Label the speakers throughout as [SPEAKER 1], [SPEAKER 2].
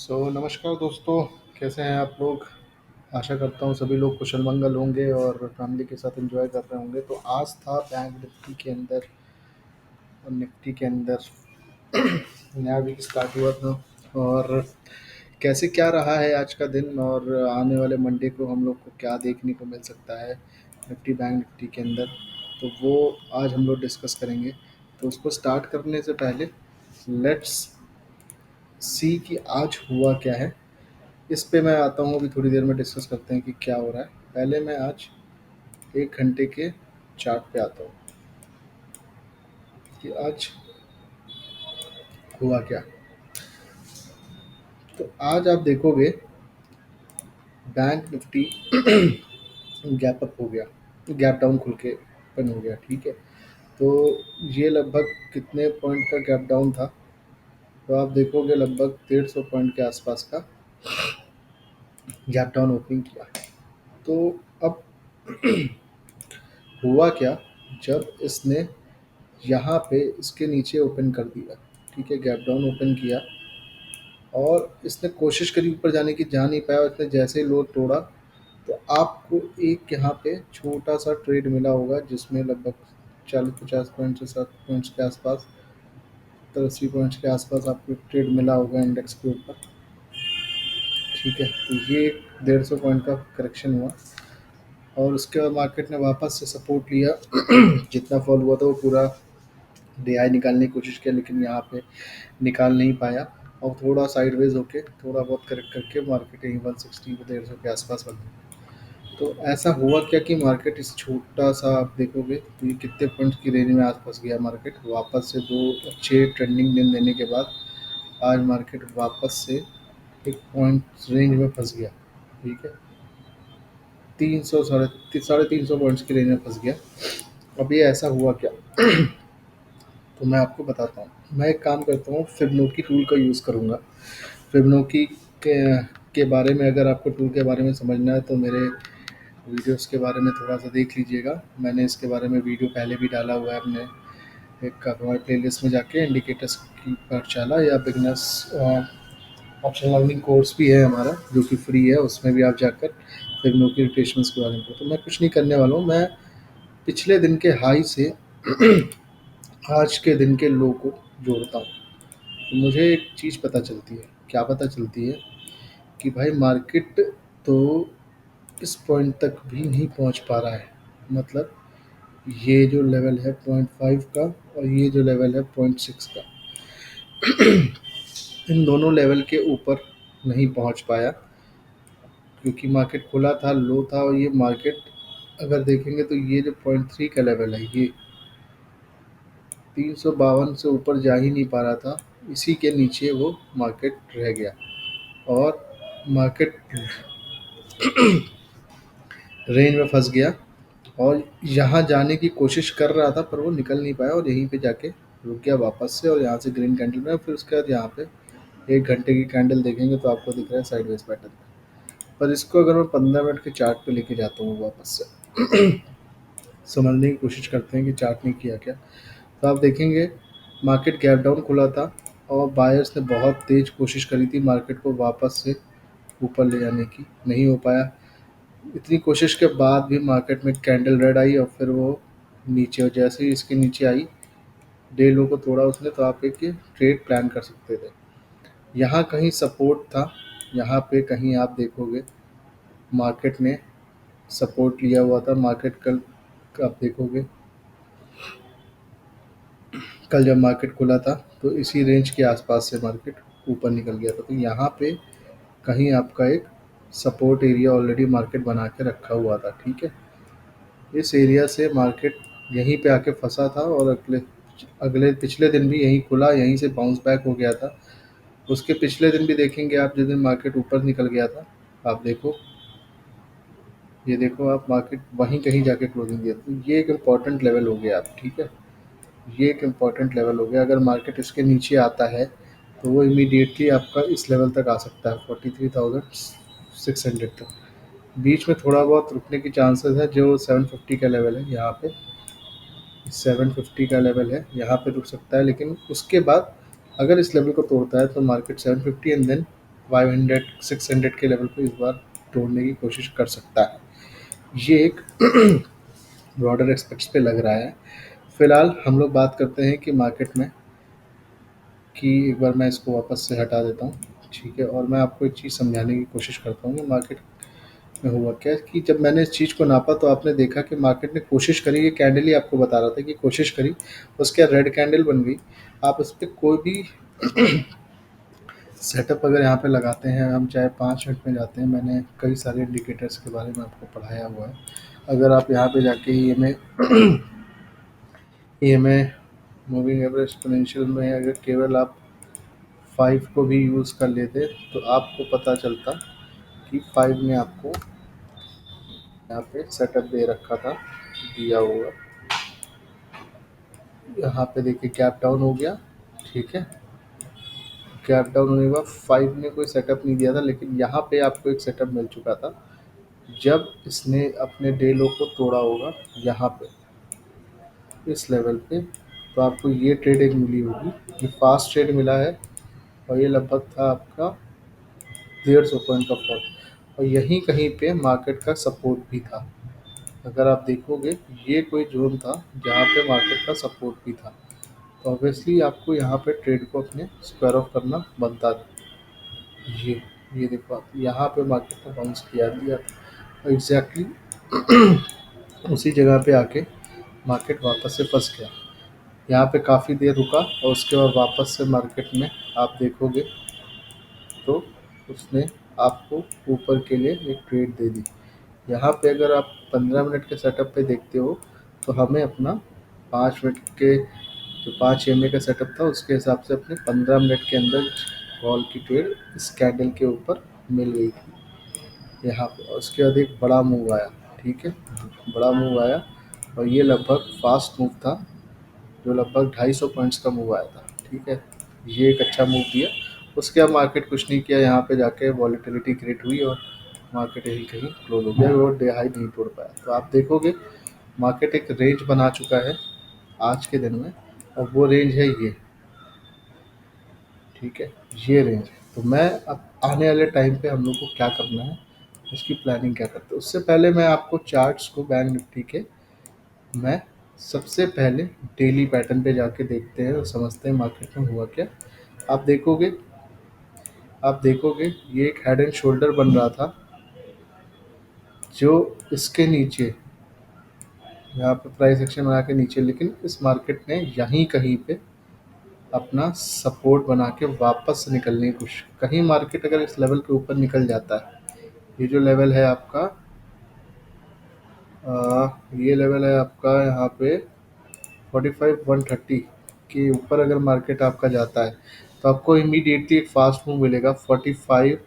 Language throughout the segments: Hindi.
[SPEAKER 1] नमस्कार दोस्तों। कैसे हैं आप लोग? आशा करता हूँ सभी लोग कुशल मंगल होंगे और फैमिली के साथ एंजॉय कर रहे होंगे। तो आज था बैंक निफ्टी के अंदर और निफ्टी के अंदर नया वीक स्टार्ट हुआ था। और कैसे क्या रहा है आज का दिन और आने वाले मंडे को हम लोग को क्या देखने को मिल सकता है निफ्टी बैंक निफ्टी के अंदर, तो वो आज हम लोग डिस्कस करेंगे। तो उसको स्टार्ट करने से पहले लेट्स सी कि आज हुआ क्या है। इस पे मैं आता हूँ, अभी थोड़ी देर में डिस्कस करते हैं कि क्या हो रहा है। पहले मैं आज 1 घंटे के चार्ट पे आता हूँ कि आज हुआ क्या। तो आज आप देखोगे बैंक निफ्टी गैप अप हो गया, गैप डाउन खुल के ओपन हो गया। ठीक है, तो ये लगभग कितने पॉइंट का गैप डाउन था? तो आप देखोगे लगभग 150 पॉइंट के आसपास का गैप डाउन ओपनिंग किया। तो अब हुआ क्या, जब इसने यहाँ पे इसके नीचे ओपन कर दिया, ठीक है, गैप डाउन ओपन किया और इसने कोशिश करी ऊपर जाने की, जा नहीं पाया। इसने जैसे ही लो तोड़ा तो आपको एक यहाँ पे छोटा सा ट्रेड मिला होगा जिसमें लगभग 40-50 पॉइंट से 60 पॉइंट्स के आसपास, 70-80 पॉइंट्स के आसपास आपको ट्रेड मिला होगा इंडेक्स के ऊपर। ठीक है, तो ये 150 पॉइंट का करेक्शन हुआ और उसके बाद मार्केट ने वापस से सपोर्ट लिया। जितना फॉल हुआ था वो पूरा डीआई निकालने की कोशिश किया, लेकिन यहाँ पे निकाल नहीं पाया और थोड़ा साइडवेज होके थोड़ा बहुत करेक्ट करके मार्केट यहीं 160 को 150 के आसपास बन गई। तो ऐसा हुआ क्या कि मार्केट इस छोटा सा, आप देखोगे तो ये कितने पॉइंट्स की रेंज में आज फंस गया मार्केट। वापस से दो अच्छे ट्रेंडिंग दिन देने के बाद आज मार्केट वापस से एक पॉइंट रेंज में फंस गया। ठीक है, 300 साढ़े 300 पॉइंट्स की रेंज में फंस गया। अब ये ऐसा हुआ क्या, तो मैं आपको बताता हूँ। मैं एक काम करता हूँ, फिबोनाची टूल का यूज़ करूँगा। फिबोनाची के बारे में, अगर आपको टूल के बारे में समझना है तो मेरे वीडियोस के बारे में थोड़ा सा देख लीजिएगा। मैंने इसके बारे में वीडियो पहले भी डाला हुआ है अपने एक हमारे प्लेलिस्ट में जाके, इंडिकेटर्स की पाठशाला या बिगनर्स ऑप्शन लर्निंग कोर्स भी है हमारा जो कि फ्री है, उसमें भी आप जाकर फिबोनाची रोटेशंस के बारे में। तो मैं कुछ नहीं करने वाला हूँ, मैं पिछले दिन के हाई से आज के दिन के लो को जोड़ता हूँ। तो मुझे एक चीज़ पता चलती है, क्या पता चलती है कि भाई मार्केट तो इस पॉइंट तक भी नहीं पहुंच पा रहा है। मतलब ये जो लेवल है 0.5 का और ये जो लेवल है 0.6 का, इन दोनों लेवल के ऊपर नहीं पहुंच पाया क्योंकि मार्केट खुला था, लो था। और ये मार्केट अगर देखेंगे तो ये जो 0.3 का लेवल है, ये 352 से ऊपर जा ही नहीं पा रहा था। इसी के नीचे वो मार्केट रह गया और मार्केट रेंज में फंस गया और यहाँ जाने की कोशिश कर रहा था पर वो निकल नहीं पाया और यहीं पे जाके रुक गया वापस से। और यहाँ से ग्रीन कैंडल में, फिर उसके बाद यहाँ पे 1 घंटे की कैंडल देखेंगे तो आपको दिख रहा है साइडवेज पैटर्न। पर इसको अगर मैं 15 मिनट के चार्ट पे लेके जाता हूँ वापस से, समझने की कोशिश करते हैं कि चार्ट ने किया क्या। तो आप देखेंगे मार्केट गैप डाउन खुला था और बायर्स ने बहुत तेज कोशिश करी थी मार्केट को वापस से ऊपर ले जाने की, नहीं हो पाया। इतनी कोशिश के बाद भी मार्केट में कैंडल रेड आई और फिर वो नीचे, और जैसे ही इसके नीचे आई, डे लो को तोड़ा उसने, तो आप एक ट्रेड प्लान कर सकते थे। यहाँ कहीं सपोर्ट था, यहाँ पे कहीं आप देखोगे मार्केट ने सपोर्ट लिया हुआ था। मार्केट कल आप देखोगे, कल जब मार्केट खुला था तो इसी रेंज के आसपास से मार्केट ऊपर निकल गया था। तो यहाँ पे कहीं आपका एक सपोर्ट एरिया ऑलरेडी मार्केट बना के रखा हुआ था। ठीक है, इस एरिया से मार्केट यहीं पे आके फंसा था और अगले अगले पिछले दिन भी यहीं खुला, यहीं से बाउंस बैक हो गया था। उसके पिछले दिन भी देखेंगे आप, जिस दिन मार्केट ऊपर निकल गया था, आप देखो, ये देखो आप, मार्केट वहीं कहीं जाके क्लोजिंग दिया। तो ये एक इम्पॉर्टेंट लेवल हो गया आप। ठीक है, ये एक इम्पॉर्टेंट लेवल हो गया। अगर मार्केट इसके नीचे आता है तो वो इमीडिएटली आपका इस लेवल तक आ सकता है, 43,600 तक। बीच में थोड़ा बहुत रुकने की चांसेस है, जो 750 का लेवल है, यहाँ पे 750 का लेवल है, यहाँ पे रुक सकता है। लेकिन उसके बाद अगर इस लेवल को तोड़ता है तो मार्केट 750 एंड देन 500 600 के लेवल पे इस बार तोड़ने की कोशिश कर सकता है। ये एक ब्रॉडर एस्पेक्ट्स पे लग रहा है। फिलहाल हम लोग बात करते हैं कि मार्केट में, कि एक बार मैं इसको वापस से हटा देता हूँ, ठीक है, और मैं आपको एक चीज़ समझाने की कोशिश करता हूँ कि मार्केट में हुआ क्या, कि जब मैंने इस चीज़ को नापा तो आपने देखा कि मार्केट ने कोशिश करी, ये कैंडल ही आपको बता रहा था कि कोशिश करी, उसके बाद रेड कैंडल बन गई। आप इस पे कोई भी सेटअप अगर यहाँ पे लगाते हैं, हम चाहे 5 मिनट में जाते हैं, मैंने कई सारे इंडिकेटर्स के बारे में आपको पढ़ाया हुआ है। अगर आप यहाँ पे जाके E M A moving average exponential में अगर केवल आप 5 को भी यूज़ कर लेते तो आपको पता चलता कि 5 ने आपको यहाँ पे सेटअप दे रखा था, दिया हुआ। यहाँ पे देखिए गैप डाउन हो गया, ठीक है। गैप डाउन होने के बाद 5 ने कोई सेटअप नहीं दिया था, लेकिन यहाँ पे आपको एक सेटअप मिल चुका था जब इसने अपने डे लो को तोड़ा होगा यहाँ पे, इस लेवल पे। तो आपको ये ट्रेड एक मिली होगी, ये फास्ट ट्रेड मिला है, और ये लगभग था आपका 150 पॉइंट का फॉल, और यहीं कहीं पे मार्केट का सपोर्ट भी था। अगर आप देखोगे, ये कोई जोन था जहाँ पे मार्केट का सपोर्ट भी था, तो ऑब्वियसली आपको यहाँ पे ट्रेड को अपने स्क्वायर ऑफ करना बनता था। ये ये देखो आप, यहाँ पे मार्केट ने बाउंस किया दिया, एग्जैक्टली उसी जगह पे आके मार्केट वापस से फंस गया। यहाँ पे काफ़ी देर रुका और उसके बाद वापस से मार्केट में आप देखोगे तो उसने आपको ऊपर के लिए एक ट्रेड दे दी। यहाँ पे अगर आप 15 मिनट के सेटअप पे देखते हो तो हमें अपना 5 मिनट के जो 5 EMA का सेटअप था उसके हिसाब से अपने 15 मिनट के अंदर कॉल की ट्रेड इस कैंडल के ऊपर मिल गई थी यहाँ पे, और उसके बाद एक बड़ा मूव आया, ठीक है, बड़ा मूव आया, और ये लगभग फास्ट मूव था, जो लगभग 250 पॉइंट्स का मूव आया था, ठीक है। ये एक अच्छा मूव दिया। उसके बाद मार्केट कुछ नहीं किया, यहाँ पे जाके वॉलेटिलिटी क्रिएट हुई और मार्केट यहीं कहीं क्लोज हो गया, और डे हाई नहीं तोड़ पाया। तो आप देखोगे मार्केट एक रेंज बना चुका है आज के दिन में, और वो रेंज है ये, ठीक है, ये रेंज है। तो मैं अब आने वाले टाइम पे हम लोग को क्या करना है, उसकी प्लानिंग क्या करते हैं, उससे पहले मैं आपको चार्ट्स को बैंक निफ्टी के, मैं सबसे पहले डेली पैटर्न पे जाके देखते हैं और समझते हैं मार्केट में हुआ क्या। आप देखोगे आप देखोगे ये एक हेड एंड शोल्डर बन रहा था, जो इसके नीचे यहाँ पे प्राइस एक्शन बना के नीचे, लेकिन इस मार्केट ने यहीं कहीं पे अपना सपोर्ट बना के वापस से निकलने की कोशिश, कहीं मार्केट अगर इस लेवल के ऊपर निकल जाता है, ये जो लेवल है आपका, ये लेवल है आपका यहाँ पे 45 130 के ऊपर अगर मार्केट आपका जाता है तो आपको इमीडिएटली एक फास्ट मूव मिलेगा 4500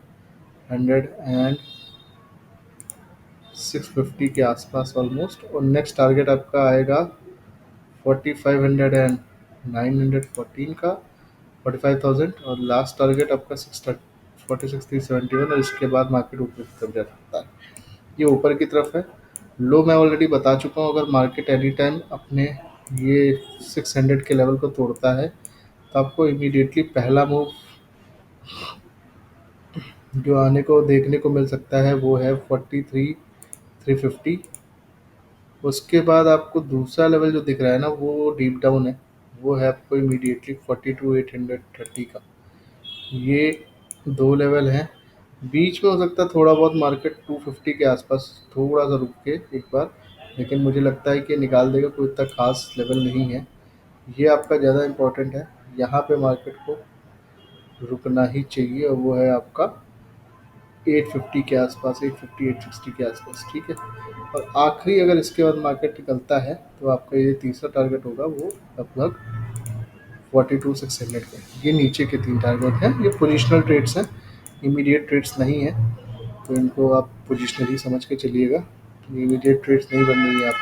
[SPEAKER 1] एंड 650 के आसपास ऑलमोस्ट, और नेक्स्ट टारगेट आपका आएगा 4500 एंड 914 का, 45,000, और लास्ट टारगेट आपका 46,371, और इसके बाद मार्केट ऊपर की तरफ जा सकता है। ये ऊपर की तरफ है, लो मैं ऑलरेडी बता चुका हूँ, अगर मार्केट एनी टाइम अपने ये 600 के लेवल को तोड़ता है तो आपको इमीडिएटली पहला मूव जो आने को देखने को मिल सकता है वो है 43,350। उसके बाद आपको दूसरा लेवल जो दिख रहा है ना, वो डीप डाउन है, वो है आपको इमीडिएटली 42,830 का। ये दो लेवल हैं, बीच में हो सकता है थोड़ा बहुत मार्केट 250 के आसपास थोड़ा सा रुक के एक बार, लेकिन मुझे लगता है कि निकाल देगा, कोई इतना खास लेवल नहीं है। ये आपका ज़्यादा इम्पोर्टेंट है, यहाँ पे मार्केट को रुकना ही चाहिए, और वो है आपका 850 के आसपास, 850 860 के आसपास, ठीक है। और आखिरी अगर इसके बाद मार्केट निकलता है तो आपका ये तीसरा टारगेट होगा वो लगभग 42,600 का। ये नीचे के 3 टारगेट हैं, ये पोजिशनल ट्रेड्स हैं, इमीडिएट ट्रेड्स नहीं है, तो इनको आप पोजिशनली समझ के चलिएगा, इमीडिएट ट्रेड्स नहीं बन रही है आप,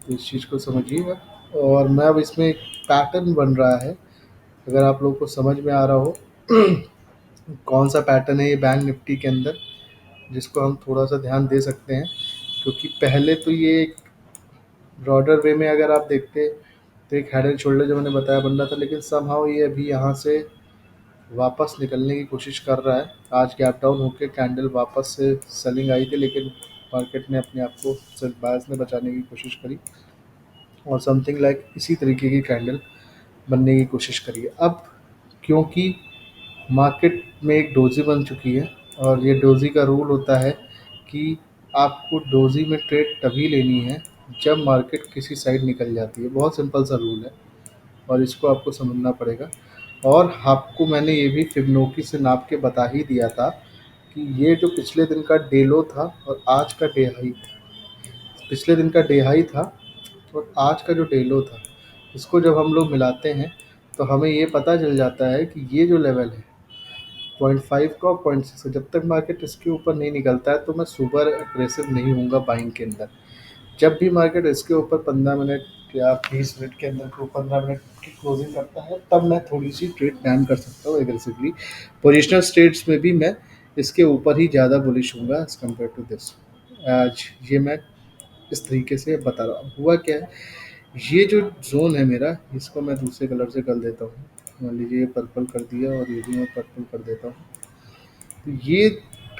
[SPEAKER 1] तो इस चीज़ को समझिएगा। और मैं अब इसमें एक पैटर्न बन रहा है, अगर आप लोगों को समझ में आ रहा हो कौन सा पैटर्न है ये बैंक निफ्टी के अंदर, जिसको हम थोड़ा सा ध्यान दे सकते हैं, क्योंकि पहले तो ये एक ब्रॉडर वे में अगर आप देखते तो एक हेड एंड शोल्डर जो मैंने बताया बन रहा था, लेकिन समहाउ ये अभी यहाँ से वापस निकलने की कोशिश कर रहा है। आज गैप डाउन होके कैंडल वापस से सेलिंग आई थी, लेकिन मार्केट ने अपने आप को सिर्फ बायर्स ने बचाने की कोशिश करी और समथिंग लाइक इसी तरीके की कैंडल बनने की कोशिश करी है। अब क्योंकि मार्केट में एक डोजी बन चुकी है और ये डोजी का रूल होता है कि आपको डोजी में ट्रेड तभी लेनी है जब मार्केट किसी साइड निकल जाती है। बहुत सिंपल सा रूल है और इसको आपको समझना पड़ेगा। और आपको मैंने ये भी फिबोनाची से नाप के बता ही दिया था कि ये जो पिछले दिन का डे लो था और आज का डे हाई, पिछले दिन का डे हाई था और आज का जो डे लो था, इसको जब हम लोग मिलाते हैं तो हमें ये पता चल जाता है कि ये जो लेवल है 0.5 का और 0.6 का, जब तक मार्केट इसके ऊपर नहीं निकलता है तो मैं सुपर अग्रेसिव नहीं हूँगा बाइंग के अंदर। जब भी मार्केट इसके ऊपर 15 मिनट या 20 मिनट के अंदर को 15 मिनट की क्लोजिंग करता है, तब मैं थोड़ी सी ट्रेड प्लान कर सकता हूँ एग्रेसिवली। पोजिशनल ट्रेड्स में भी मैं इसके ऊपर ही ज़्यादा बुलिश हूँगा एज कम्पेयर टू दिस। आज ये मैं इस तरीके से बता रहा हूँ। हुआ क्या है, ये जो जोन है मेरा, इसको मैं दूसरे कलर से कर देता हूँ। मान लीजिए ये पर्पल कर दिया और ये भी मैं पर्पल कर देता हूँ। तो ये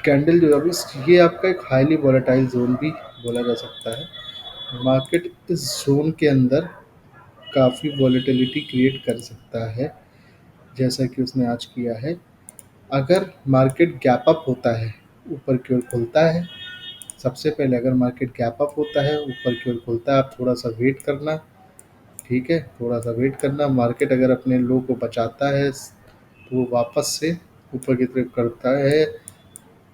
[SPEAKER 1] कैंडल जो है अभी, ये आपका एक हाईली वोलेटाइल जोन भी बोला जा सकता है। मार्केट इस जोन के अंदर काफ़ी वॉलेटिलिटी क्रिएट कर सकता है, जैसा कि उसने आज किया है। अगर मार्केट गैप अप होता है, ऊपर की ओर खुलता है, सबसे पहले अगर मार्केट गैप अप होता है, ऊपर की ओर खुलता है, आप थोड़ा सा वेट करना। ठीक है, थोड़ा सा वेट करना। मार्केट अगर अपने लो को बचाता है तो वो वापस से ऊपर की तरफ करता है,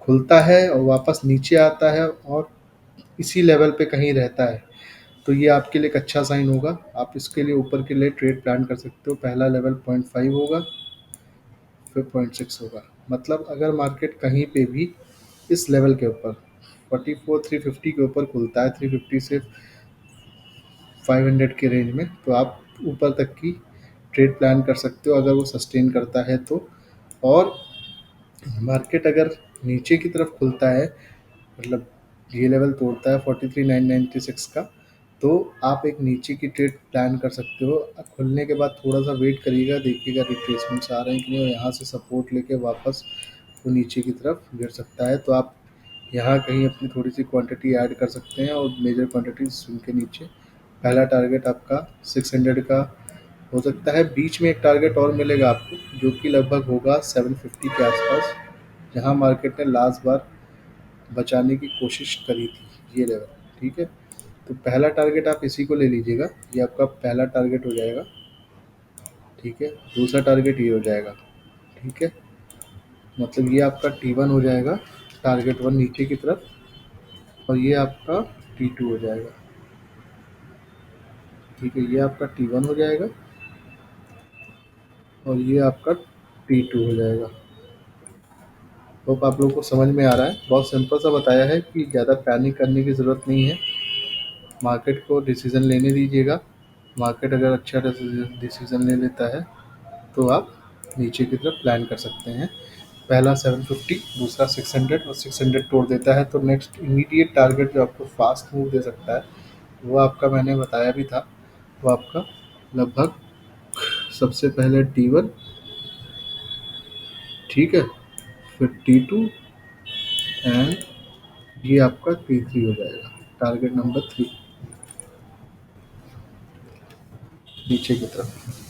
[SPEAKER 1] खुलता है और वापस नीचे आता है और इसी लेवल पे कहीं रहता है, तो ये आपके लिए एक अच्छा साइन होगा। आप इसके लिए ऊपर के लिए ट्रेड प्लान कर सकते हो। पहला लेवल 0.5 होगा, फिर 0.6 होगा। मतलब अगर मार्केट कहीं पे भी इस लेवल के ऊपर 44,350 के ऊपर खुलता है, 350 से 500 के रेंज में, तो आप ऊपर तक की ट्रेड प्लान कर सकते हो अगर वो सस्टेन करता है तो। और मार्केट अगर नीचे की तरफ खुलता है, मतलब ये लेवल तोड़ता है 43,996 का, तो आप एक नीचे की ट्रेड प्लान कर सकते हो। खुलने के बाद थोड़ा सा वेट करिएगा, देखिएगा रिट्रेसमेंट्स आ रहे हैं कि नहीं, और यहाँ से सपोर्ट लेके वापस वो नीचे की तरफ गिर सकता है। तो आप यहाँ कहीं अपनी थोड़ी सी क्वांटिटी ऐड कर सकते हैं और मेजर क्वांटिटी स्विंग के नीचे। पहला टारगेट आपका 600 का हो सकता है। बीच में एक टारगेट और मिलेगा आपको जो कि लगभग होगा 750 के आसपास, जहाँ मार्केट ने लास्ट बार बचाने की कोशिश करी थी, ये लेवल। ठीक है, तो पहला टारगेट आप इसी को ले लीजिएगा, ये आपका पहला टारगेट हो जाएगा। ठीक है, दूसरा टारगेट ये हो जाएगा। ठीक है, मतलब ये आपका T1 हो जाएगा, टारगेट वन नीचे की तरफ, और ये आपका T2 हो जाएगा। ठीक है, ये आपका T1 हो जाएगा और ये आपका T2 हो जाएगा। होप आप लोगों को समझ में आ रहा है। बहुत सिंपल सा बताया है कि ज़्यादा पैनिक करने की ज़रूरत नहीं है। मार्केट को डिसीज़न लेने दीजिएगा। मार्केट अगर अच्छा डिसीज़न ले लेता है तो आप नीचे की तरफ प्लान कर सकते हैं। पहला 750, दूसरा 600, और 600 तोड़ देता है तो नेक्स्ट इमीडिएट टारगेट जो आपको फास्ट मूव दे सकता है, वो आपका मैंने बताया भी था। वो आपका लगभग सबसे पहले T1, ठीक है, फिर T2 एंड ये आपका T3 हो जाएगा, टारगेट नंबर 3 नीचे की तरफ।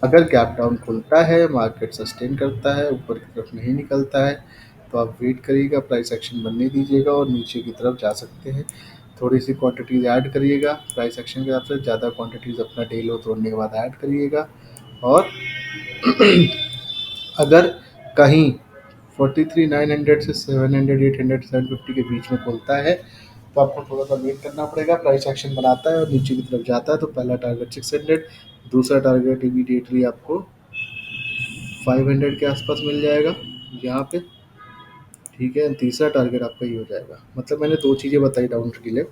[SPEAKER 1] अगर गैप डाउन खुलता है, मार्केट सस्टेन करता है, ऊपर की तरफ नहीं निकलता है, तो आप वेट करिएगा, प्राइस एक्शन बनने दीजिएगा और नीचे की तरफ जा सकते हैं। थोड़ी सी क्वांटिटीज़ ऐड करिएगा प्राइस एक्शन के हिसाब से, ज़्यादा क्वांटिटीज़ अपना डे लो तोड़ने के बाद ऐड करिएगा। और अगर कहीं 43,900 से 700, 800, 750 के बीच में खुलता है, तो आपको थोड़ा सा वेट करना पड़ेगा। प्राइस एक्शन बनाता है और नीचे की तरफ जाता है, तो पहला टारगेट 600, दूसरा टारगेट इमीडिएटली आपको 500 के आसपास मिल जाएगा यहाँ पे। ठीक है, तीसरा टारगेट आपका ये हो जाएगा। मतलब मैंने दो चीज़ें बताई डाउन के लिए।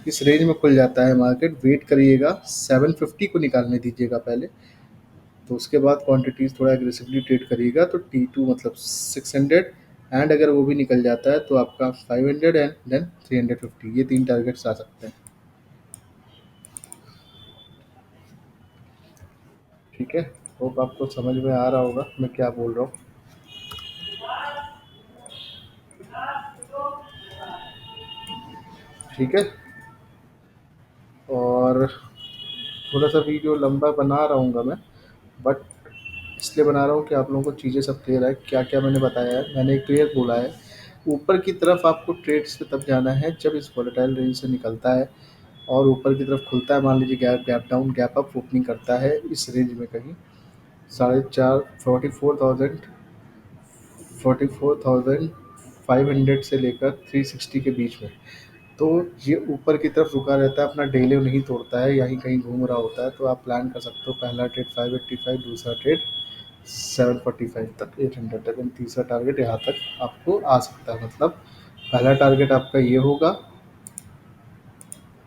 [SPEAKER 1] इस रेंज में खुल जाता है मार्केट, वेट करिएगा, 750 को निकालने दीजिएगा पहले, तो उसके बाद क्वांटिटीज़ थोड़ा एग्रेसिवली ट्रेड करिएगा। तो T2 मतलब 600, एंड अगर वो भी निकल जाता है तो आपका 500 एंड देन 350, ये तीन टारगेट्स आ सकते हैं। ठीक है, होप आपको समझ में आ रहा होगा मैं क्या बोल रहा हूँ। ठीक है। और थोड़ा सा वीडियो लंबा बना रहा हूँ मैं, बट इसलिए बना रहा हूँ कि आप लोगों को चीज़ें सब क्लियर है, क्या क्या मैंने बताया है। मैंने क्लियर बोला है, ऊपर की तरफ आपको ट्रेड्स पे तब जाना है जब इस वोलेटाइल रेंज से निकलता है और ऊपर की तरफ खुलता है। मान लीजिए gap gap down gap up opening करता है इस रेंज में कहीं 4.5 44,500 से लेकर 360 के बीच में। तो ये ऊपर की तरफ रुका रहता है, अपना डेली नहीं तोड़ता है, यहीं कहीं घूम रहा होता है। तो आप प्लान कर सकते हो, पहला ट्रेड 585, दूसरा ट्रेड 745 तक, 800 तक, एंड तीसरा टारगेट यहाँ तक आपको आ सकता है। मतलब पहला टारगेट आपका ये होगा,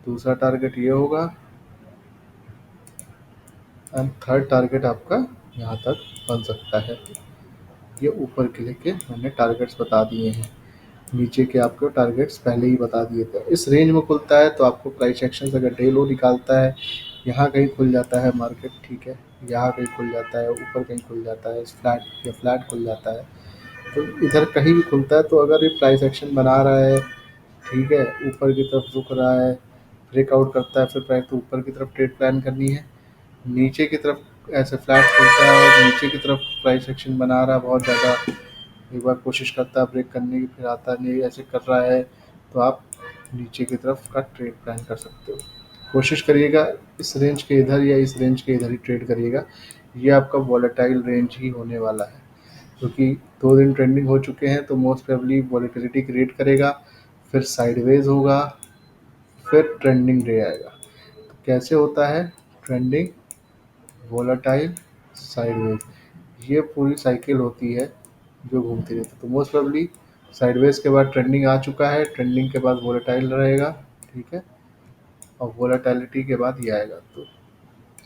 [SPEAKER 1] दूसरा टारगेट ये होगा, एंड थर्ड टारगेट आपका यहाँ तक बन सकता है। ये ऊपर के लेके मैंने टारगेट्स बता दिए हैं, नीचे के आपको टारगेट्स पहले ही बता दिए थे। इस रेंज में खुलता है तो आपको प्राइस एक्शन अगर डे लो निकालता है, यहाँ कहीं खुल जाता है मार्केट, ठीक है, यहाँ कहीं खुल जाता है, ऊपर कहीं खुल जाता है, इस फ्लैट या फ्लैट खुल जाता है, तो इधर कहीं भी खुलता है, तो अगर ये प्राइस एक्शन बना रहा है, ठीक है, ऊपर की तरफ रुक रहा है, ब्रेकआउट करता है, फिर प्राइस तो ऊपर की तरफ ट्रेड प्लान करनी है। नीचे की तरफ ऐसे फ्लैट खुलता है और नीचे की तरफ प्राइस एक्शन बना रहा है बहुत ज़्यादा, एक बार कोशिश करता है ब्रेक करने की, फिर आता नहीं, ऐसे कर रहा है, तो आप नीचे की तरफ का ट्रेड प्लान कर सकते हो। कोशिश करिएगा इस रेंज के इधर या इस रेंज के इधर ही ट्रेड करिएगा, ये आपका वॉलेटाइल रेंज ही होने वाला है, क्योंकि 2 दिन ट्रेंडिंग हो चुके हैं, तो मोस्ट प्रोबेबली वॉलेटिलिटी क्रिएट करेगा, फिर साइडवेज होगा, फिर ट्रेंडिंग डे आएगा। तो कैसे होता है ट्रेंडिंग, वोलेटाइल, साइडवेज, ये पूरी साइकिल होती है जो घूमती रहती है। तो मोस्ट प्रोबेबली साइडवेज के बाद ट्रेंडिंग आ चुका है, ट्रेंडिंग के बाद वोलेटाइल रहेगा, ठीक है, और वोलेटिलिटी के बाद ये आएगा। तो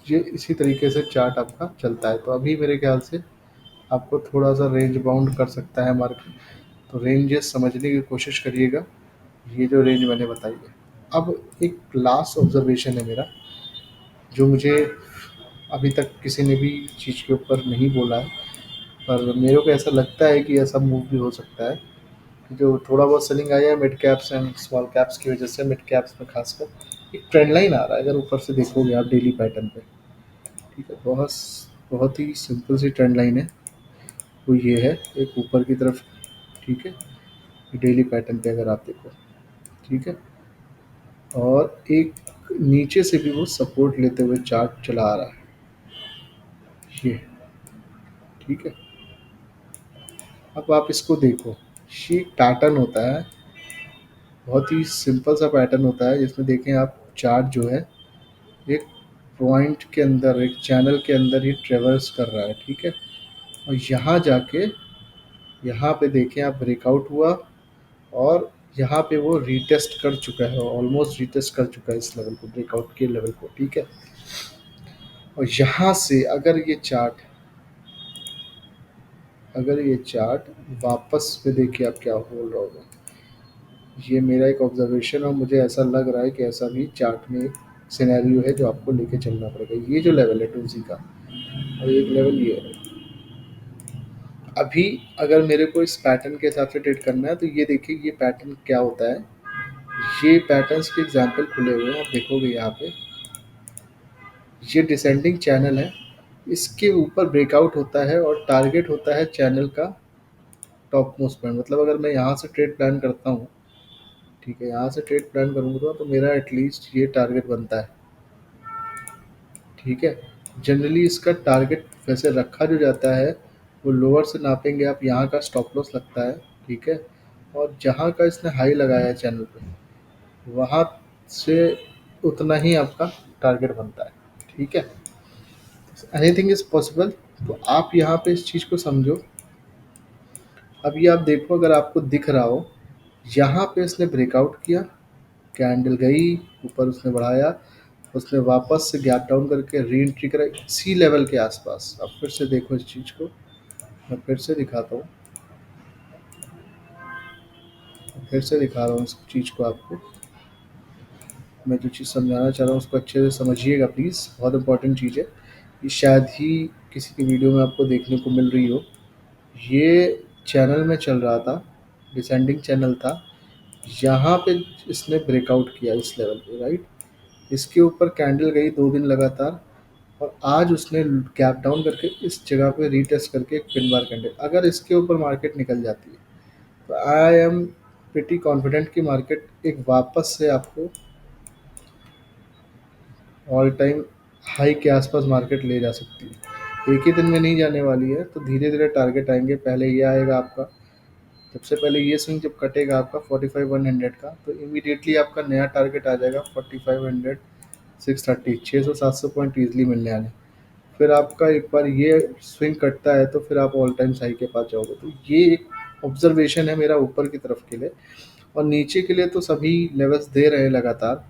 [SPEAKER 1] ये इसी तरीके से चार्ट आपका चलता है। तो अभी मेरे ख्याल से आपको थोड़ा सा रेंज बाउंड कर सकता है मार्केट, तो रेंजेस समझने की कोशिश करिएगा, ये जो रेंज मैंने बताई है। अब एक लास्ट ऑब्जर्वेशन है मेरा, जो मुझे अभी तक किसी ने भी चीज़ के ऊपर नहीं बोला है, पर मेरे को ऐसा लगता है कि ऐसा मूव भी हो सकता है कि जो थोड़ा बहुत सेलिंग आया है mid caps and small caps की वजह से, मिड कैप्स में खासकर एक ट्रेंड लाइन आ रहा है, अगर ऊपर से देखोगे आप डेली पैटर्न पे, ठीक है, बहुत बहुत ही सिंपल सी ट्रेंड लाइन है। वो ये है एक ऊपर की तरफ, ठीक है, डेली पैटर्न पे अगर आप देखो, ठीक है, और एक नीचे से भी वो सपोर्ट लेते हुए चार्ट चला आ रहा है, ये, ठीक है। अब आप इसको देखो, ये एक पैटर्न होता है, बहुत ही सिंपल सा पैटर्न होता है, जिसमें देखें आप चार्ट जो है एक पॉइंट के अंदर, एक चैनल के अंदर ही ट्रेवर्स कर रहा है, ठीक है, और यहाँ जाके यहाँ पे देखें आप ब्रेकआउट हुआ, और यहाँ पे वो रीटेस्ट कर चुका है, ऑलमोस्ट रीटेस्ट कर चुका है इस लेवल को, ब्रेकआउट के लेवल को, ठीक है। और यहाँ से अगर ये चार्ट वापस पे देखिए आप क्या बोल रहा होगा, ये मेरा एक ऑब्जर्वेशन, और मुझे ऐसा लग रहा है कि ऐसा भी चार्ट में एक सिनेरियो है जो आपको लेके चलना पड़ेगा। ये जो लेवल है 2C का, और एक लेवल ये है। अभी अगर मेरे को इस पैटर्न के हिसाब से ट्रेड करना है, तो ये देखिए ये पैटर्न क्या होता है, ये पैटर्न्स के एग्जांपल खुले हुए हैं, आप देखोगे यहाँ पे ये डिसेंडिंग चैनल है, इसके ऊपर ब्रेकआउट होता है और टारगेट होता है चैनल का टॉप मोस्ट पॉइंट। मतलब अगर मैं यहाँ से ट्रेड प्लान करता हूँ, ठीक है, यहाँ से ट्रेड प्लान करूँगा तो मेरा एटलीस्ट ये टारगेट बनता है, ठीक है। जनरली इसका टारगेट वैसे रखा जो जाता है वो लोअर से नापेंगे आप, यहाँ का स्टॉप लॉस लगता है, ठीक है, और जहाँ का इसने हाई लगाया है चैनल पे, वहाँ से उतना ही आपका टारगेट बनता है, ठीक है। Anything is possible. तो आप यहाँ पे इस चीज़ को समझो। अभी आप देखो, अगर आपको दिख रहा हो, यहाँ पे इसने ब्रेकआउट किया, कैंडल गई ऊपर, उसने बढ़ाया, उसने वापस से गैप डाउन करके री एंट्री करा इसी लेवल के आसपास। अब फिर से देखो इस चीज़ को, मैं फिर से दिखाता हूँ, फिर से दिखा रहा हूँ इस चीज़ को आपको। मैं जो चीज़ समझाना चाह रहा हूँ उसको अच्छे से समझिएगा प्लीज़, बहुत इंपॉर्टेंट चीज़ है। ये शायद ही किसी की वीडियो में आपको देखने को मिल रही हो। ये चैनल में चल रहा था, डिसेंडिंग चैनल था, यहाँ पे इसने ब्रेकआउट किया इस लेवल पे, राइट। इसके ऊपर कैंडल गई 2 दिन लगातार, और आज उसने गैप डाउन करके इस जगह पे रीटेस्ट करके एक पिन बार कैंडल, अगर इसके ऊपर मार्केट निकल जाती है तो आई एम प्रिटी कॉन्फिडेंट कि मार्केट एक वापस से आपको ऑल टाइम हाई के आसपास मार्केट ले जा सकती है। एक ही दिन में नहीं जाने वाली है, तो धीरे धीरे टारगेट आएंगे। पहले ये आएगा आपका, सबसे पहले ये स्विंग जब कटेगा आपका 45,100 का, तो इमीडिएटली आपका नया टारगेट आ जाएगा 4500, 630, 600-700 पॉइंट ईजिली मिलने वाले। फिर आपका एक बार ये स्विंग कटता है तो फिर आप ऑल टाइम हाई के पास जाओगे। तो ये एक ऑब्जर्वेशन है मेरा ऊपर की तरफ के लिए। और नीचे के लिए तो सभी लेवल्स दे रहे हैं लगातार।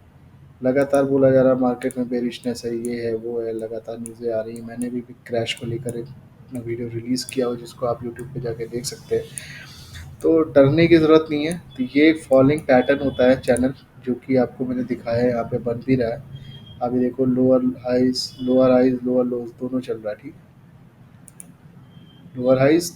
[SPEAKER 1] लगातार बोला जा रहा है मार्केट में बेरिशनेस है, ये है वो है, लगातार न्यूज़ें आ रही हैं। मैंने भी क्रैश को लेकर एक अपना वीडियो रिलीज़ किया हो, जिसको आप यूट्यूब पे जाके देख सकते हैं। तो डरने की ज़रूरत नहीं है। तो ये एक फॉलिंग पैटर्न होता है चैनल, जो कि आपको मैंने दिखाया है, यहाँ पे बन भी रहा है। अभी देखो लोअर हाइज लोअर लोज दोनों चल रहा है, ठीक। Lower highs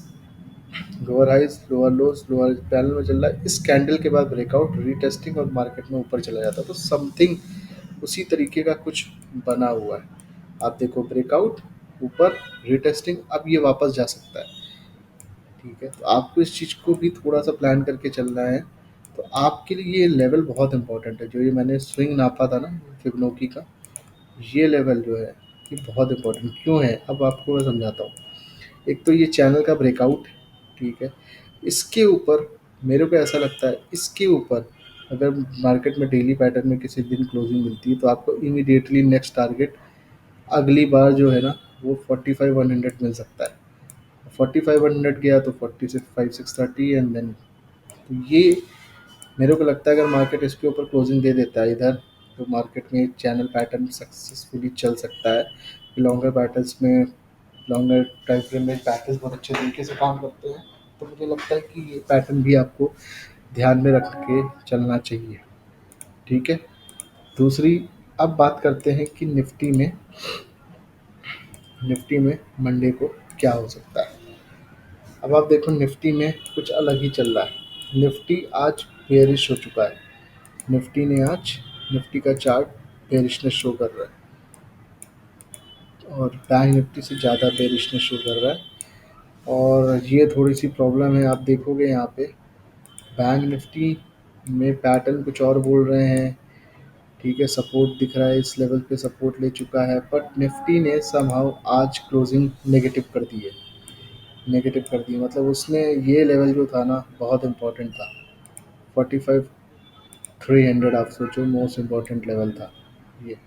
[SPEAKER 1] lower highs lower lows lower panel में चल रहा है। इस कैंडल के बाद ब्रेकआउट, रीटेस्टिंग और मार्केट में ऊपर चला जाता है। तो समथिंग उसी तरीके का कुछ बना हुआ है। आप देखो ब्रेकआउट, ऊपर, रीटेस्टिंग, अब ये वापस जा सकता है। ठीक है, तो आपको इस चीज़ को भी थोड़ा सा प्लान करके चलना है। तो आपके लिए ये लेवल बहुत इंपॉर्टेंट है। जो ये मैंने स्विंग नापा था ना फिबोनाची का, ये लेवल जो है ये बहुत इंपॉर्टेंट क्यों है, अब आपको मैं समझाता हूँ। एक तो ये चैनल का ब्रेकआउट, ठीक है। इसके ऊपर मेरे को ऐसा लगता है, इसके ऊपर अगर मार्केट में डेली पैटर्न में किसी दिन क्लोजिंग मिलती है तो आपको इमीडिएटली नेक्स्ट टारगेट अगली बार जो है ना वो 45,100 मिल सकता है। 45,100 गया तो 46,530 एंड देन, तो ये मेरे को लगता है अगर मार्केट इसके ऊपर क्लोजिंग दे देता है इधर, तो मार्केट में चैनल पैटर्न सक्सेसफुली चल सकता है। लॉन्गर पैटर्न्स में, लॉन्गर टाइम फ्रेम में पैटर्न बहुत अच्छे तरीके से काम करते हैं। तो मुझे लगता है कि ये पैटर्न भी आपको ध्यान में रख के चलना चाहिए, ठीक है। दूसरी, अब बात करते हैं कि निफ्टी में मंडे को क्या हो सकता है। अब आप देखो निफ्टी में कुछ अलग ही चल रहा है। निफ्टी आज बेयरिश हो चुका है। निफ्टी ने आज, निफ्टी का चार्ट बेरिशनेस शो कर रहा है, और बैंक निफ्टी से ज़्यादा बेरिशनेस शो कर रहा है। और ये थोड़ी सी प्रॉब्लम है, आप देखोगे यहाँ पे बैंक निफ्टी में पैटर्न कुछ और बोल रहे हैं, ठीक है। सपोर्ट दिख रहा है, इस लेवल पे सपोर्ट ले चुका है, बट निफ्टी ने समहाउ आज क्लोजिंग नेगेटिव कर दी है। नेगेटिव कर दी मतलब उसने ये लेवल जो था ना बहुत इंपॉर्टेंट था, 45,300, आप सोचो मोस्ट इम्पॉर्टेंट लेवल था ये।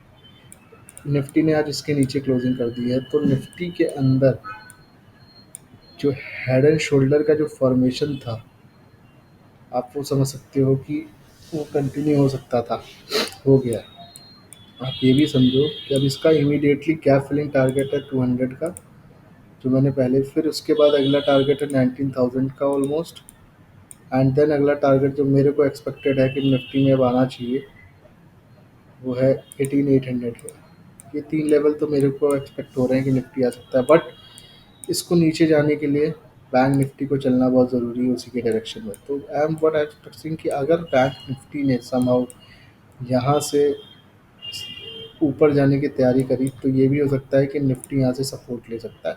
[SPEAKER 1] निफ्टी ने आज इसके नीचे क्लोजिंग कर दी है। तो निफ्टी के अंदर जो हेड एंड शोल्डर का जो फॉर्मेशन था, आप वो समझ सकते हो कि वो कंटिन्यू हो सकता था, हो गया। आप ये भी समझो कि अब इसका इमीडिएटली गैप फिलिंग टारगेट है 200 का, जो मैंने पहले, फिर उसके बाद अगला टारगेट है 19,000 का ऑलमोस्ट। एंड देन अगला टारगेट जो मेरे को एक्सपेक्टेड है कि निफ्टी में अब आना चाहिए, वो है 18,800 का। ये 3 लेवल तो मेरे को एक्सपेक्ट हो रहे हैं कि निफ्टी आ सकता है, बट इसको नीचे जाने के लिए बैंक निफ्टी को चलना बहुत ज़रूरी है उसी के डायरेक्शन में। तो आई एम व्हाट एक्सपेक्टिंग कि अगर बैंक निफ्टी ने समहाउ यहाँ से ऊपर जाने की तैयारी करी, तो ये भी हो सकता है कि निफ्टी यहाँ से सपोर्ट ले सकता है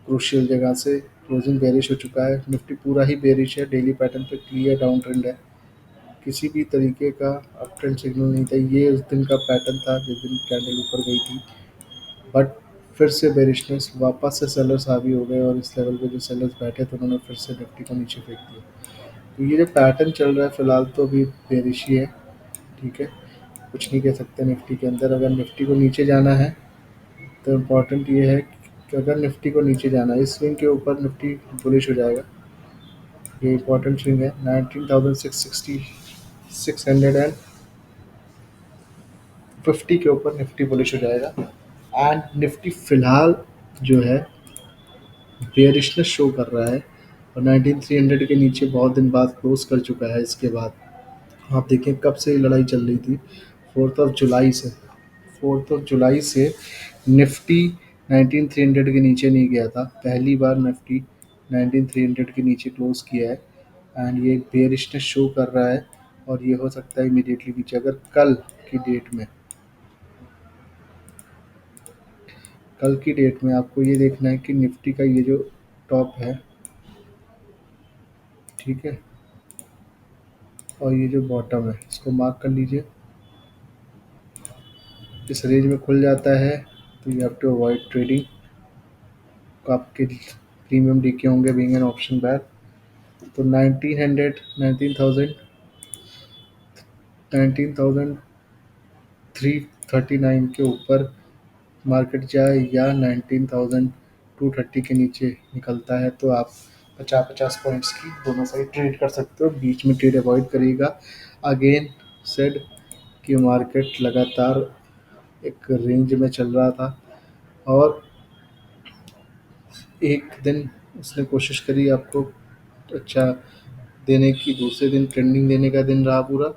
[SPEAKER 1] क्रूशियल जगह से। क्लोजिंग बेरिश हो चुका है, निफ्टी पूरा ही बेरिश है, डेली पैटर्न पे क्लियर डाउन ट्रेंड है, किसी भी तरीके का अप ट्रेंड सिग्नल नहीं था। ये उस दिन का पैटर्न था जिस दिन कैंडल ऊपर गई थी, बट फिर से बेरिशनेस, वापस से सेलर्स हावी हो गए, और इस लेवल पे जो सेलर्स बैठे थे उन्होंने फिर से निफ्टी को नीचे फेंक दिया। तो ये जो पैटर्न चल रहा है फिलहाल तो अभी बेरिश ही है, ठीक है। कुछ नहीं कह सकते निफ्टी के अंदर। अगर निफ्टी को नीचे जाना है तो इम्पोर्टेंट ये है कि अगर निफ्टी को नीचे जाना है, इस स्विंग के ऊपर निफ्टी बुलिश हो जाएगा। ये इंपॉर्टेंट स्विंग है 19,660, 650 के ऊपर निफ्टी बुलिश हो जाएगा। एंड निफ्टी फिलहाल जो है बेयरिशनेस शो कर रहा है, और 19,300 के नीचे बहुत दिन बाद क्लोज कर चुका है। इसके बाद आप देखें कब से ये लड़ाई चल रही थी, 4 जुलाई से। 4 जुलाई से निफ्टी 19,300 के नीचे नहीं गया था। पहली बार निफ्टी 19,300 के नीचे क्लोज किया है, एंड ये बेयरिशनेस शो कर रहा है। और ये हो सकता है इमीडिएटली नीचे। अगर की डेट में कल की डेट में आपको ये देखना है कि निफ्टी का ये जो टॉप है, ठीक है, और ये जो बॉटम है इसको मार्क कर लीजिए। इस रेंज में खुल जाता है तो you have to avoid trading. तो आपके प्रीमियम डीके होंगे बीइंग एन ऑप्शन बैर। तो 1939 के ऊपर मार्केट जाए या 19,230 के नीचे निकलता है तो आप 50-50 पॉइंट्स की दोनों साइड ट्रेड कर सकते हो। बीच में ट्रेड अवॉइड करिएगा। अगेन सेड कि मार्केट लगातार एक रेंज में चल रहा था और एक दिन उसने कोशिश करी आपको अच्छा देने की, दूसरे दिन ट्रेंडिंग देने का दिन रहा पूरा।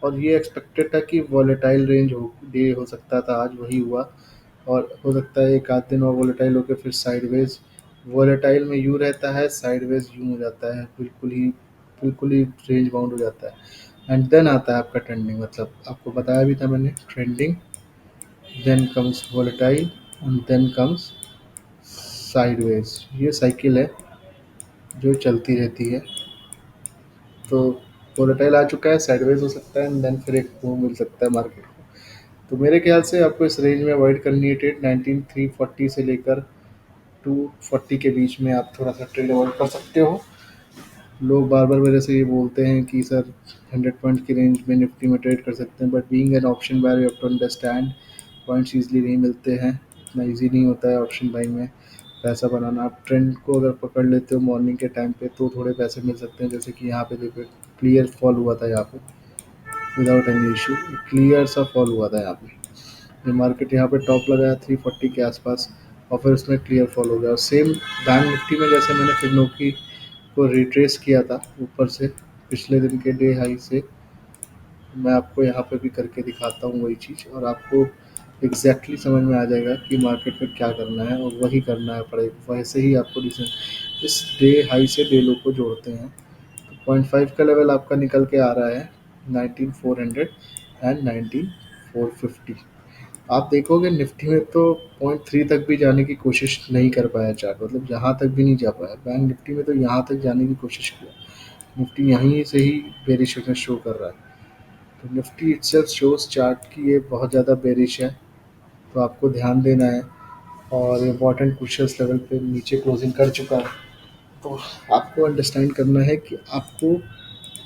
[SPEAKER 1] और ये एक्सपेक्टेड था कि वॉलेटाइल रेंज हो सकता था, आज वही हुआ। और हो सकता है एक आध दिन और वॉलेटाइल होकर फिर साइडवेज। वॉलेटाइल में यूँ रहता है, साइडवेज यूँ हो जाता है, बिल्कुल ही रेंज बाउंड हो जाता है। एंड देन आता है आपका ट्रेंडिंग, मतलब आपको बताया भी था मैंने, trending, then comes volatile and then comes sideways. ये साइकिल है जो चलती रहती है। तो वोलेटाइल आ चुका है, साइडवेज हो सकता है एंड देन फिर एक मूव मिल सकता है मार्केट को। तो मेरे ख्याल से आपको इस रेंज में अवॉइड करनी है ट्रेड। 19,340 से लेकर 240 के बीच में आप थोड़ा सा ट्रेड अवॉइड कर सकते हो। लोग बार बार मेरे से ये बोलते हैं कि सर 100 पॉइंट की रेंज में निफ्टी में ट्रेड कर सकते हैं, but being an option buyer you have to understand points easily नहीं मिलते हैं। इतना ईजी नहीं होता है ऑप्शन बाइंग में पैसा बनाना। आप ट्रेंड को अगर पकड़ लेते हो मॉर्निंग के टाइम पे तो थोड़े पैसे मिल सकते हैं। जैसे कि यहाँ पे देखो क्लियर फॉल हुआ था यहाँ पे विदाउट एनी इशू, क्लियर सा फॉल हुआ था यहाँ पे। ये मार्केट यहाँ पे टॉप लगाया 340 के आसपास और फिर उसमें क्लियर फॉल हो गया। और सेम बैंक निफ्टी में जैसे मैंने फिबोनाची को रिट्रेस किया था ऊपर से पिछले दिन के डे हाई से, मैं आपको यहाँ पे भी करके दिखाता हूँ वही चीज़, और आपको एग्जैक्टली समझ में आ जाएगा कि मार्केट में क्या करना है और वही करना है पड़ेगा। वैसे ही आपको डिसीजन इस डे हाई से डे लो को जोड़ते हैं। तो 0.5 का लेवल आपका निकल के आ रहा है 19,400 एंड 19,450। आप देखोगे निफ्टी में तो 0.3 तक भी जाने की कोशिश नहीं कर पाया चार्ट, मतलब यहाँ तक भी नहीं जा पाया। बैंक निफ्टी में तो यहाँ तक जाने की कोशिश किया, निफ्टी यहीं से ही बेरिश शो कर रहा है। तो निफ्टी इटसेल्फ शोज चार्ट की ये बहुत ज़्यादा बेरिश है, तो आपको ध्यान देना है। और इम्पॉर्टेंट क्रूशियस लेवल पे नीचे क्लोजिंग कर चुका है, तो आपको अंडरस्टैंड करना है कि आपको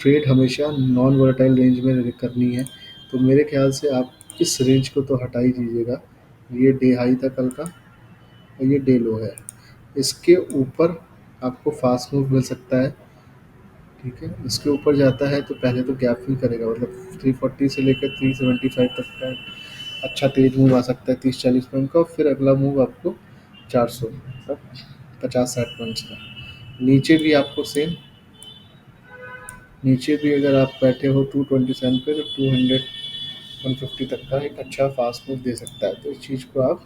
[SPEAKER 1] ट्रेड हमेशा नॉन वोलेटाइल रेंज में करनी है। तो मेरे ख्याल से आप इस रेंज को तो हटा ही दीजिएगा। ये डे हाई था कल का और ये डे लो है। इसके ऊपर आपको फास्ट मूव मिल सकता है, ठीक है। इसके ऊपर जाता है तो पहले तो गैप फिल करेगा, मतलब 340 से लेकर 375 तक का अच्छा तेज मूव आ सकता है 30-40 पॉइंट का। और फिर अगला मूव आपको 400 मतलब 50-60 पॉइंट्स का। नीचे भी आपको सेम, नीचे भी अगर आप बैठे हो 227 पे तो 200 150 तक का एक अच्छा फास्ट मूव दे सकता है। तो इस चीज़ को आप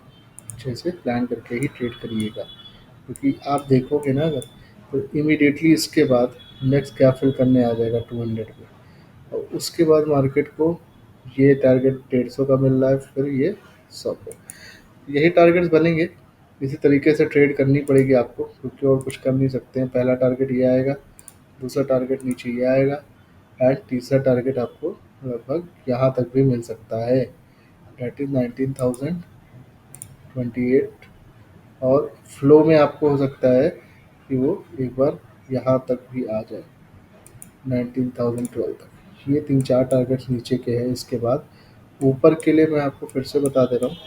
[SPEAKER 1] अच्छे से प्लान करके ही ट्रेड करिएगा, क्योंकि आप देखोगे ना अगर, तो इमीडिएटली इसके बाद नेक्स्ट गैप फिल करने आ जाएगा 200 पे। और उसके बाद मार्केट को ये टारगेट 150 का मिल रहा है, फिर ये 100 पे, यही टारगेट्स बनेंगे। इसी तरीके से ट्रेड करनी पड़ेगी आपको, क्योंकि और कुछ कर नहीं सकते हैं। पहला टारगेट ये आएगा, दूसरा टारगेट नीचे ये आएगा एंड तीसरा टारगेट आपको लगभग यहाँ तक भी मिल सकता है, डेट इज़ 19,028। और फ्लो में आपको हो सकता है कि वो एक बार यहाँ तक भी आ जाए 19,012 तक। ये 3-4 टारगेट्स नीचे के हैं। इसके बाद ऊपर के लिए मैं आपको फिर से बता दे रहा हूँ,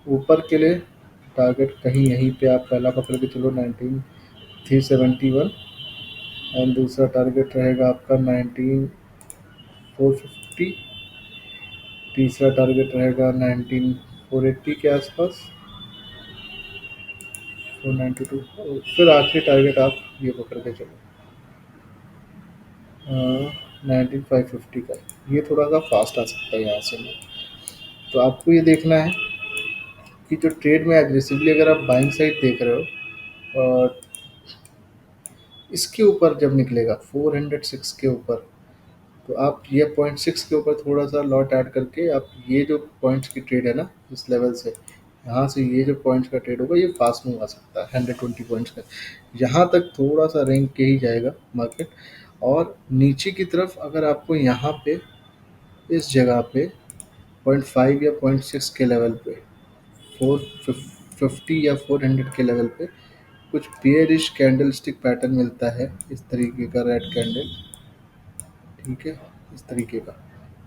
[SPEAKER 1] ऊपर के लिए टारगेट कहीं यहीं पे आप पहला पकड़ के चलो 19,371 एंड दूसरा टारगेट रहेगा आपका 19,450, तीसरा टारगेट रहेगा 19,480 के आसपास, 492। फिर आखिरी टारगेट आप ये पकड़ के चलो 19,550 का। ये थोड़ा सा फास्ट आ सकता है यहाँ से। तो आपको ये देखना है कि जो ट्रेड में एग्रेसिवली अगर आप बाइंग साइड देख रहे हो, और इसके ऊपर जब निकलेगा 406 के ऊपर, तो आप ये 0.6 के ऊपर थोड़ा-सा लॉट ऐड करके आप ये जो पॉइंट्स की ट्रेड है ना, इस लेवल से, यहाँ से ये जो पॉइंट्स का ट्रेड होगा ये फास्ट मूव आ सकता है 120 पॉइंट्स का। यहाँ तक थोड़ा-सा रेंग के ही जाएगा मार्केट, और नीचे की तरफ अगर आपको यहाँ पे इस जगह पे 0.5 या 0.6 के लेवल पे 450 या 400 के लेवल पे कुछ बेयरिश कैंडलस्टिक पैटर्न मिलता है, इस तरीके का रेड कैंडल, ठीक है, इस तरीके का,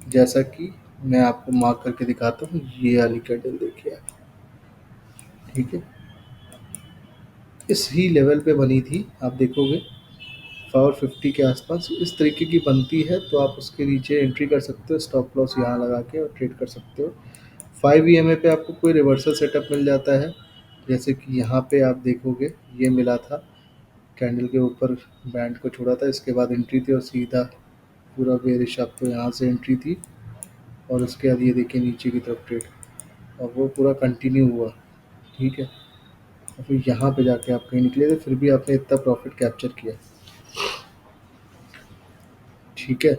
[SPEAKER 1] जैसा कि मैं आपको मार्क करके दिखाता हूँ, ये वाली कैंडल देखिए आप, ठीक है, इस ही लेवल पे बनी थी, आप देखोगे 450 के आसपास इस तरीके की बनती है, तो आप उसके नीचे एंट्री कर सकते हो, स्टॉप लॉस यहाँ लगा के और ट्रेड कर सकते हो। 5 ईएमए पे आपको कोई रिवर्सल सेटअप मिल जाता है, जैसे कि यहाँ पे आप देखोगे ये मिला था, कैंडल के ऊपर बैंड को छोड़ा था, इसके बाद एंट्री थी और सीधा पूरा बेरिश आपको यहाँ से एंट्री थी, और उसके बाद ये देखिए नीचे की तरफ ट्रेड, और वो पूरा कंटिन्यू हुआ, ठीक है, और फिर यहाँ पे जाके आप कहीं निकले थे, फिर भी आपने इतना प्रॉफिट कैप्चर किया, ठीक है।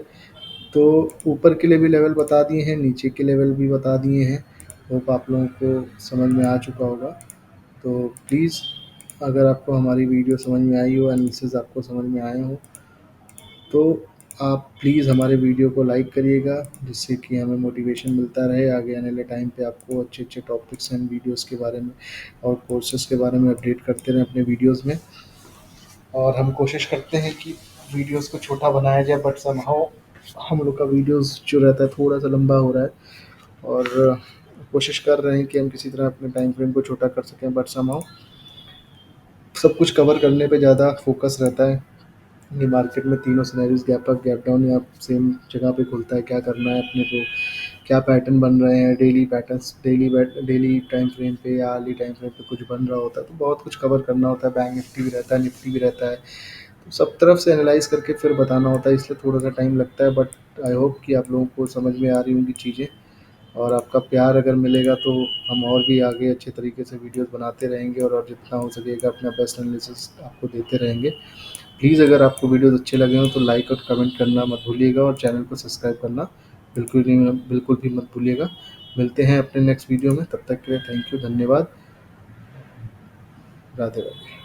[SPEAKER 1] तो ऊपर के लिए भी लेवल बता दिए हैं, नीचे के लेवल भी बता दिए हैं, होप आप लोगों को समझ में आ चुका होगा। तो प्लीज़, अगर आपको हमारी वीडियो समझ में आई हो, एनालिसिस आपको समझ में आए हो, तो आप प्लीज़ हमारे वीडियो को लाइक करिएगा, जिससे कि हमें मोटिवेशन मिलता रहे आगे आने वाले टाइम पे आपको अच्छे अच्छे टॉपिक्स एंड वीडियोस के बारे में और कोर्सेज़ के बारे में अपडेट करते रहें अपने वीडियोस में। और हम कोशिश करते हैं कि वीडियोस को छोटा बनाया जाए, बट समहाउ हम लोग का वीडियोस जो रहता है थोड़ा सा लंबा हो रहा है, और कोशिश कर रहे हैं कि हम किसी तरह अपने टाइम फ्रेम को छोटा कर सकें, बट समहाउ सब कुछ कवर करने पे ज़्यादा फोकस रहता है। ये मार्केट में तीनों scenarios, gap up, gap down, या सेम जगह पे खुलता है, क्या करना है अपने को, क्या पैटर्न बन रहे हैं, daily patterns, daily time frame पे या अर्ली टाइम फ्रेम पे कुछ बन रहा होता है, तो बहुत कुछ कवर करना होता है। बैंक निफ्टी भी रहता है, निफ्टी भी रहता है, तो सब तरफ से एनालाइज करके फिर बताना होता है, इसलिए थोड़ा सा टाइम लगता है, बट आई होप कि आप लोगों को समझ में आ रही होंगी चीज़ें, और आपका प्यार अगर मिलेगा तो हम और भी आगे अच्छे तरीके से वीडियोस बनाते रहेंगे, और जितना हो सकेगा अपना बेस्ट एनालिसिस आपको देते रहेंगे। प्लीज़, अगर आपको वीडियोस अच्छे लगे हों तो लाइक और कमेंट करना मत भूलिएगा, और चैनल को सब्सक्राइब करना बिल्कुल भी मत भूलिएगा। मिलते हैं अपने नेक्स्ट वीडियो में, तब तक के लिए थैंक यू, धन्यवाद, राधे राधे।